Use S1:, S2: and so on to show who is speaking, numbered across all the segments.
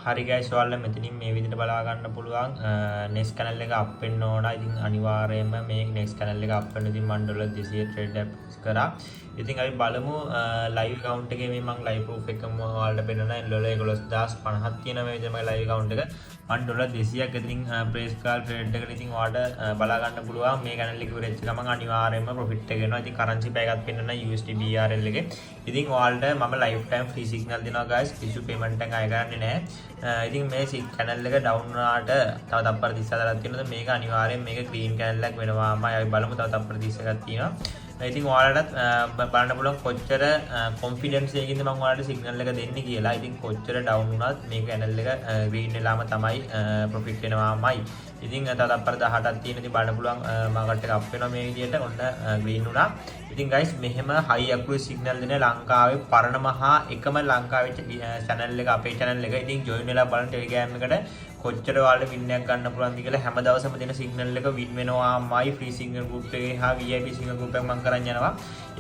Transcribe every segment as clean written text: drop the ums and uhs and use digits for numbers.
S1: හරි ගයිස් ඔයාලා මෙතනින් මේ විදිහට බලා ගන්න පුළුවන් next channel එක අප් වෙන්න ඕන. ඉතින් අනිවාර්යයෙන්ම මේ next channel එක අප් වෙන්න ඉතින් මම $200 trade apps කරා. ඉතින් අපි බලමු live account එකේ මේ මම live proof එකම ඔයාලට පෙන්නනවා. $11050ක් තියෙන මේ විදිහම live account එක. මම $200ක් ඉතින් press call trade එකට ඉතින් ඔයාලට බලා ගන්න පුළුවන්. මේ channel එක ඉවරෙච්ච ගමන් අනිවාර්යයෙන්ම profit එක එනවා. ඉතින් currency pair එකක් පෙන්නනවා USD BRL එකේ. ඉතින් ඔයාලට මම lifetime free signal දෙනවා guys. කිසි payment එකක් අය ගන්නෙ නැහැ. ඉතින් මේ channel එක down වුණාට තව තප්පර 34ක් තියෙනවා. මේක අනිවාර්යෙන් මේක green channel එකක් වෙනවාමයි. අපි බලමු තව තප්පර 31ක් තියෙනවා. ඉතින් ඔයාලට බලන්න පුළුවන් කොච්චර confidence එකකින්ද මම ඔයාලට signal එක දෙන්නේ කියලා. ඉතින් කොච්චර down වුණත් මේ channel එක green වෙලාම තමයි profit වෙනවාමයි. ඉතින් තව තප්පර 18ක් තියෙන ඉතින් බලන්න පුළුවන් market එක up වෙනවා මේ විදිහට. ඔන්න green වුණා. ඉතින් guys මෙහෙම high accuracy signal දෙන ලංකාවේ පරණ මහා එකම ලංකාවේ channel එක අපේ channel එක. ඉතින් join වෙලා බලන්න Telegram එකට කොච්චර ඔයාලට win එකක් ගන්න පුළුවන්ද කියලා හැම දවසම දෙන signal එක win වෙනවාමයි. free signal group එකේ හා VIP signal group එකක් මම කරන් යනවා.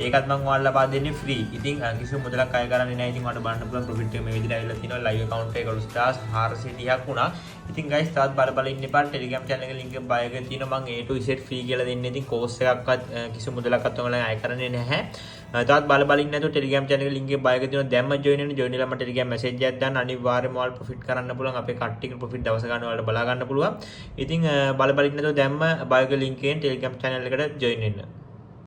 S1: ඒකත් මම ඔයාලට ලබා දෙන්නේ free. ඉතින් කිසිම මුදලක් අය කරන්නේ නැහැ. ඉතින් ඔයාලට බලන්න පුළුවන් profit එක මේ විදිහට ඇවිල්ලා තිනවා. live account එක $430ක් වුණා. ඉතින් guys තවත් බල ඉන්න එපා. Telegram channel එකේ link එක bio එකේ තියෙනවා. මම A to Z free කියලා දෙන්නේ. ඉතින් course එකක්වත් කිසිම මුදලක්වත් ඔයාලට අය කරන්නේ නැහැ. තවත් බල ඉන්න නැතුව Telegram channel එකේ link එක bio එකේ තියෙනවා. දැම්ම join වෙන්න. join වෙලා මට Telegram message එකක් දාන්න. අනිවාර්යයෙන්ම ඔයාලා profit කරන්න පුළුවන්. අපේ කට්ටියක profit දවස ගන්න ඔයාලට බලා ගන්න පුළුවන්. ඉතින් බල ඉන්න නැතුව දැම්ම bio එකේ link එකෙන් Telegram channel එකට join වෙන්න.